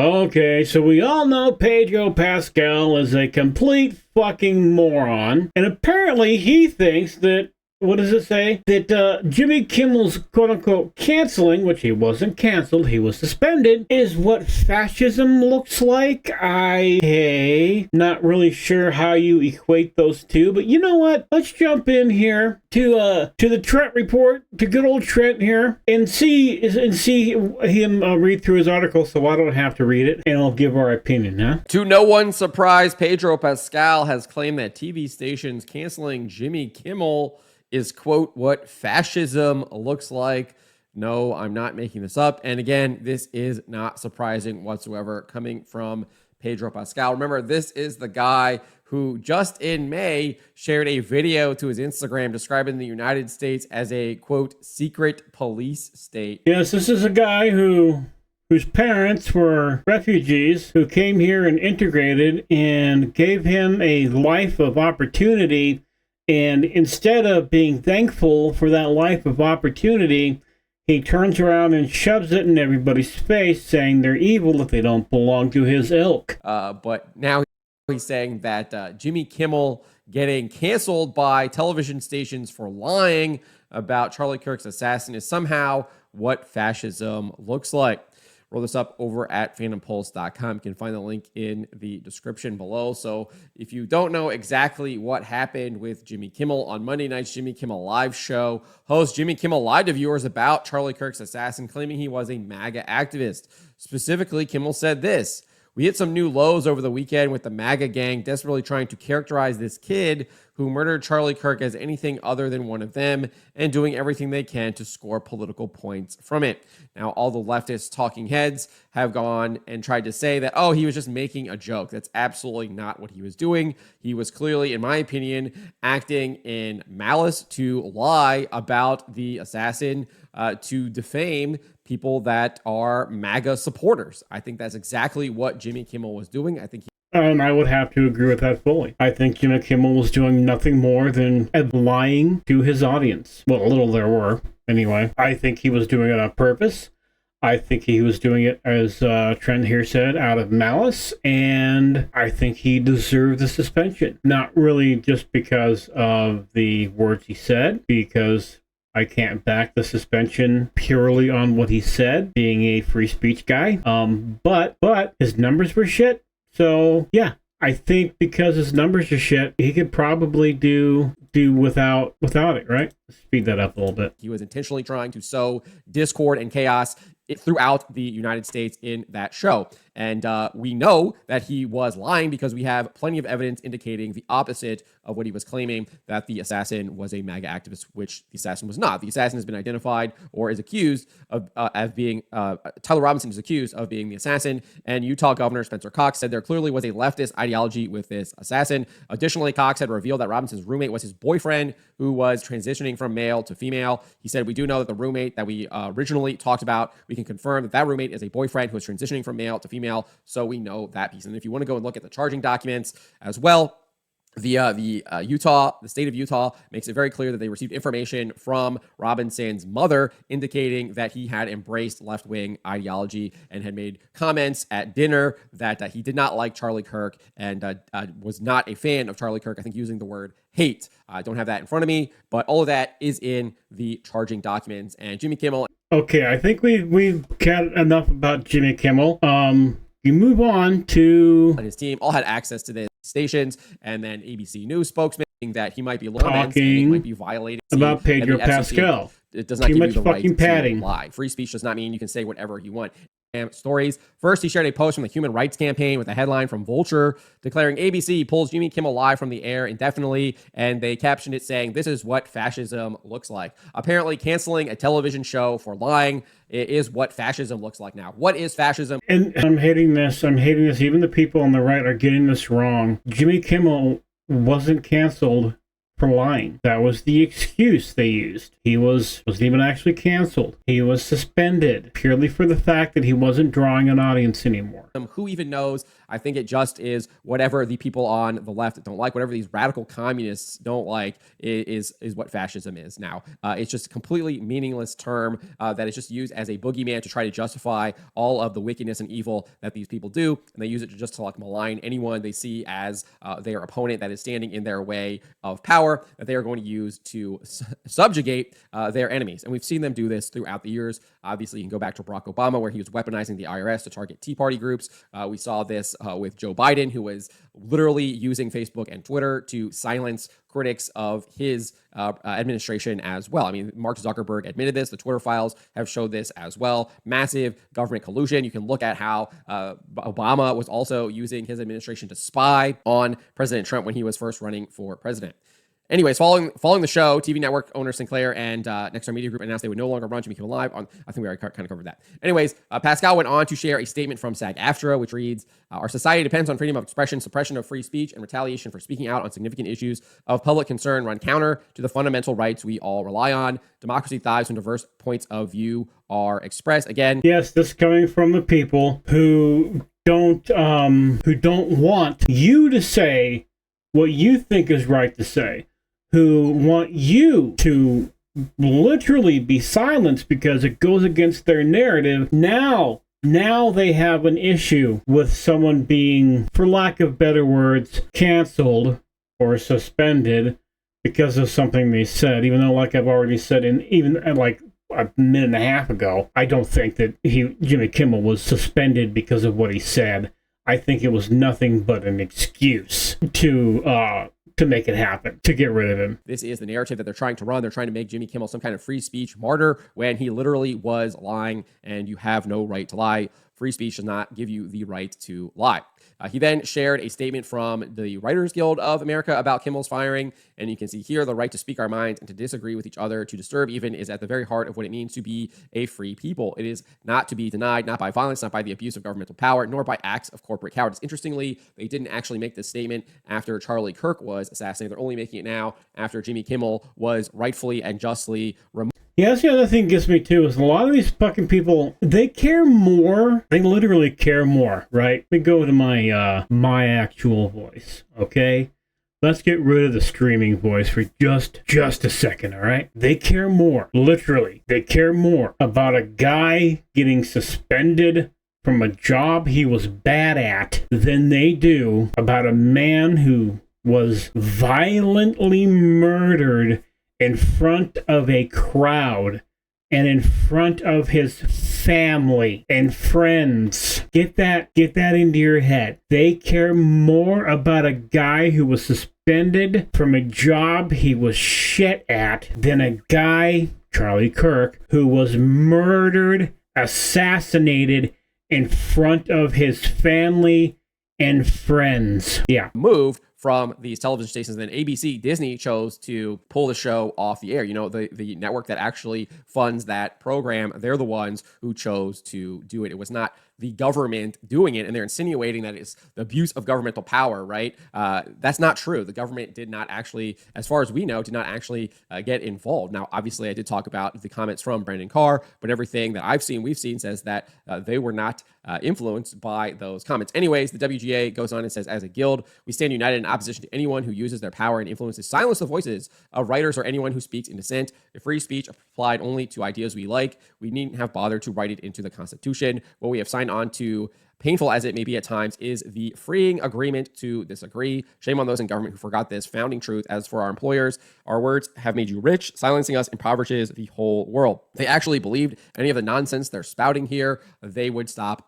Okay, so we all know Pedro Pascal is a complete fucking moron, and apparently he thinks that, what does it say? That Jimmy Kimmel's quote-unquote canceling, which he wasn't canceled, he was suspended, is what fascism looks like. Not really sure how you equate those two, but you know what? Let's jump in here to the Trent report, to good old Trent here, and see him read through his article, so I don't have to read it, and I'll give our opinion, huh? To no one's surprise, Pedro Pascal has claimed that TV stations canceling Jimmy Kimmel is, quote, what fascism looks like. No, I'm not making this up. And again, this is not surprising whatsoever coming from Pedro Pascal. Remember, this is the guy who just in May shared a video to his Instagram describing the United States as a, quote, secret police state. Yes, this is a guy whose parents were refugees who came here and integrated and gave him a life of opportunity. And instead of being thankful for that life of opportunity, he turns around and shoves it in everybody's face, saying they're evil if they don't belong to his ilk. But now he's saying that Jimmy Kimmel getting canceled by television stations for lying about Charlie Kirk's assassin is somehow what fascism looks like. Roll this up over at fandompulse.com. You can find the link in the description below. So if you don't know exactly what happened with Jimmy Kimmel on Monday night's Jimmy Kimmel Live show, host Jimmy Kimmel lied to viewers about Charlie Kirk's assassin, claiming he was a MAGA activist. Specifically, Kimmel said this: "We hit some new lows over the weekend with the MAGA gang desperately trying to characterize this kid who murdered Charlie Kirk as anything other than one of them and doing everything they can to score political points from it." Now, all the leftist talking heads have gone and tried to say that, oh, he was just making a joke. That's absolutely not what he was doing. He was clearly, in my opinion, acting in malice to lie about the assassin, to defame people that are MAGA supporters. I think that's exactly what Jimmy Kimmel was doing. I think And I would have to agree with that fully. I think Jimmy Kimmel was doing nothing more than lying to his audience. Well, a little there were, anyway. I think he was doing it on purpose. I think he was doing it, as Trent here said, out of malice. And I think he deserved the suspension. Not really just because of the words he said, because I can't back the suspension purely on what he said, being a free speech guy. But his numbers were shit. So, yeah, I think because his numbers are shit, he could probably do without it, right? Speed that up a little bit. He was intentionally trying to sow discord and chaos throughout the United States in that show. And we know that he was lying because we have plenty of evidence indicating the opposite of what he was claiming, that the assassin was a MAGA activist, which the assassin was not. The assassin has been identified or is accused of being, Tyler Robinson is accused of being the assassin. And Utah Governor Spencer Cox said there clearly was a leftist ideology with this assassin. Additionally, Cox had revealed that Robinson's roommate was his boyfriend who was transitioning from male to female. He said, "We do know that the roommate that we originally talked about, we can confirm that roommate is a boyfriend who is transitioning from male to female." So we know that piece. And if you want to go and look at the charging documents as well, the state of Utah makes it very clear that they received information from Robinson's mother indicating that he had embraced left-wing ideology and had made comments at dinner that he did not like Charlie Kirk and was not a fan of Charlie Kirk. I think using the word hate. I don't have that in front of me, but all of that is in the charging documents. And Jimmy Kimmel. Okay, I think we've got enough about Jimmy Kimmel. You move on to... And his team all had access to the stations, and then ABC News spokesman that he might be talking, he might be violating about Pedro Pascal. It does not give you the right to lie. Free speech does not mean you can say whatever you want. Stories. First, he shared a post from the Human Rights Campaign with a headline from Vulture declaring ABC pulls Jimmy Kimmel live from the air indefinitely, and they captioned it saying, "This is what fascism looks like." Apparently, canceling a television show for lying is what fascism looks like now. What is fascism? And I'm hating this. Even the people on the right are getting this wrong. Jimmy Kimmel wasn't canceled for lying. That was the excuse they used. He wasn't even actually canceled. He was suspended purely for the fact that he wasn't drawing an audience anymore. Who even knows? I think it just is whatever the people on the left don't like, whatever these radical communists don't like is what fascism is now. It's just a completely meaningless term that is just used as a boogeyman to try to justify all of the wickedness and evil that these people do. And they use it just to like malign anyone they see as their opponent that is standing in their way of power that they are going to use to subjugate their enemies. And we've seen them do this throughout the years. Obviously, you can go back to Barack Obama, where he was weaponizing the IRS to target Tea Party groups. We saw this with Joe Biden, who was literally using Facebook and Twitter to silence critics of his administration as well. I mean, Mark Zuckerberg admitted this. The Twitter files have showed this as well. Massive government collusion. You can look at how Obama was also using his administration to spy on President Trump when he was first running for president. Anyways, following the show, TV network owner Sinclair and Nexstar Media Group announced they would no longer run Jimmy Kimmel Live. I think we already kind of covered that. Anyways, Pascal went on to share a statement from SAG-AFTRA, which reads, our society depends on freedom of expression, suppression of free speech, and retaliation for speaking out on significant issues of public concern run counter to the fundamental rights we all rely on. Democracy thrives when diverse points of view are expressed. Again, yes, this is coming from the people who don't want you to say what you think is right to say, who want you to literally be silenced because it goes against their narrative. Now they have an issue with someone being, for lack of better words, canceled or suspended because of something they said, even though, like I've already said, like a minute and a half ago, I don't think that Jimmy Kimmel was suspended because of what he said. I think it was nothing but an excuse to make it happen, to get rid of him. This is the narrative that they're trying to run. They're trying to make Jimmy Kimmel some kind of free speech martyr when he literally was lying, and you have no right to lie. Free speech does not give you the right to lie. He then shared a statement from the Writers Guild of America about Kimmel's firing, and you can see here the right to speak our minds and to disagree with each other, to disturb even, is at the very heart of what it means to be a free people. It is not to be denied, not by violence, not by the abuse of governmental power, nor by acts of corporate cowardice. Interestingly, they didn't actually make this statement after Charlie Kirk was assassinated. They're only making it now after Jimmy Kimmel was rightfully and justly removed. Yeah, that's the other thing that gets me too, is a lot of these fucking people, they care more. They literally care more, right? Let me go to my actual voice, okay? Let's get rid of the streaming voice for just a second, all right? They care more, literally. They care more about a guy getting suspended from a job he was bad at than they do about a man who was violently murdered in front of a crowd and in front of his family and friends. Get that into your head. They care more about a guy who was suspended from a job he was shit at than a guy, Charlie Kirk, who was murdered, assassinated in front of his family and friends. Yeah. Moved from these television stations. Then ABC, Disney chose to pull the show off the air. You know, the network that actually funds that program, they're the ones who chose to do it. It was not the government doing it, and they're insinuating that it's the abuse of governmental power, right? That's not true. The government did not actually, as far as we know, did not actually get involved. Now, obviously, I did talk about the comments from Brendan Carr, but everything that we've seen says that they were not influenced by those comments. Anyways, the WGA goes on and says, as a guild, we stand united in opposition to anyone who uses their power and influence to silence the voices of writers or anyone who speaks in dissent. If free speech applied only to ideas we like, we needn't have bothered to write it into the Constitution. What we have signed on to, painful as it may be at times, is the freeing agreement to disagree. Shame on those in government who forgot this founding truth. As for our employers, our words have made you rich. Silencing us impoverishes the whole world. If they actually believed any of the nonsense they're spouting here, they would stop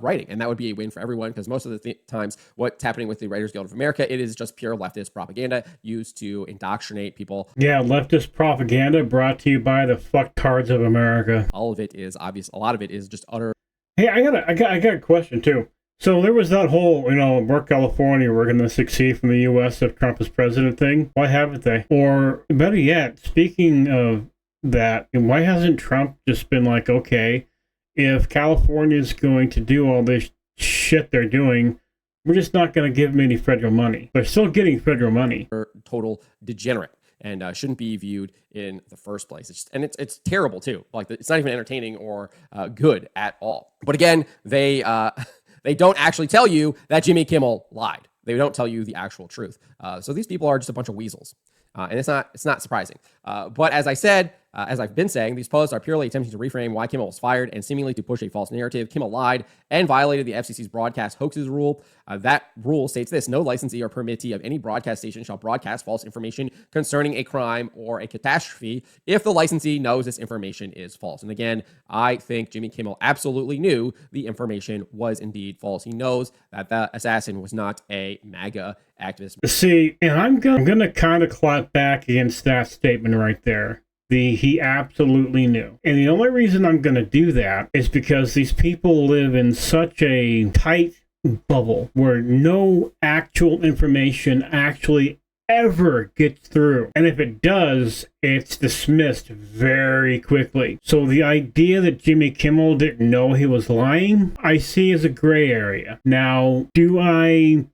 writing, and that would be a win for everyone, because most of the times what's happening with the Writers Guild of America, it is just pure leftist propaganda used to indoctrinate people. Yeah, leftist propaganda brought to you by the fucktards of America. All of it is obvious. A lot of it is just utter. Hey, I got a question too. So there was that whole, we're California, we're going to succeed from the U.S. if Trump is president thing. Why haven't they? Or better yet, speaking of that, why hasn't Trump just been like, okay, if California is going to do all this shit they're doing, We're just not going to give them any federal money. They're still getting federal money. Total degenerate and shouldn't be viewed in the first place. It's terrible too. Like it's not even entertaining or good at all. But again, they don't actually tell you that Jimmy Kimmel lied. They don't tell you the actual truth. So these people are just a bunch of weasels. And it's not surprising. But as I said, as I've been saying, these posts are purely attempting to reframe why Kimmel was fired and seemingly to push a false narrative. Kimmel lied and violated the FCC's broadcast hoaxes rule. That rule states this: no licensee or permittee of any broadcast station shall broadcast false information concerning a crime or a catastrophe if the licensee knows this information is false. And again, I think Jimmy Kimmel absolutely knew the information was indeed false. He knows that the assassin was not a MAGA activist. See, and I'm gonna kind of clap back against that statement right there. He absolutely knew. And the only reason I'm going to do that is because these people live in such a tight bubble where no actual information actually ever gets through. And if it does, it's dismissed very quickly. So the idea that Jimmy Kimmel didn't know he was lying, I see as a gray area. Now, do I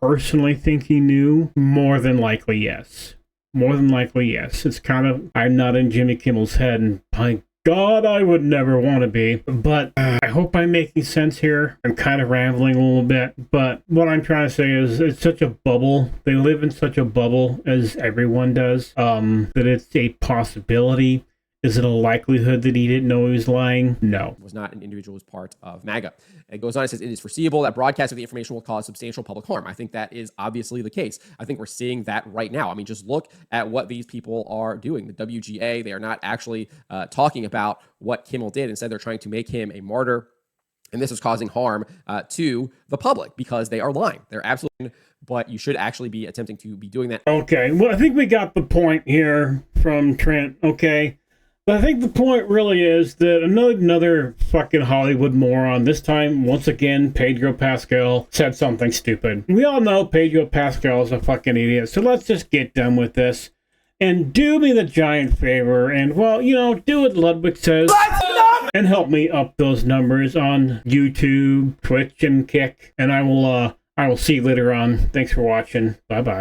personally think he knew? More than likely, yes. More than likely, yes. It's kind of, I'm not in Jimmy Kimmel's head, and by God, I would never want to be. But I hope I'm making sense here. I'm kind of rambling a little bit, but what I'm trying to say is it's such a bubble. They live in such a bubble, as everyone does, that it's a possibility. Is it a likelihood that he didn't know he was lying? No. Was not an individual who's part of MAGA. It goes on, it says, it is foreseeable that broadcast of the information will cause substantial public harm. I think that is obviously the case. I think we're seeing that right now. I mean, just look at what these people are doing. The WGA, they are not actually talking about what Kimmel did. Instead, they're trying to make him a martyr. And this is causing harm to the public because they are lying. They're absolutely, but you should actually be attempting to be doing that. Okay, well, I think we got the point here from Trent, okay? But I think the point really is that another fucking Hollywood moron, this time, once again, Pedro Pascal, said something stupid. We all know Pedro Pascal is a fucking idiot, so let's just get done with this. And do me the giant favor, and, well, you know, do what Ludwig says. And help me up those numbers on YouTube, Twitch, and Kick. And I will see you later on. Thanks for watching. Bye-bye.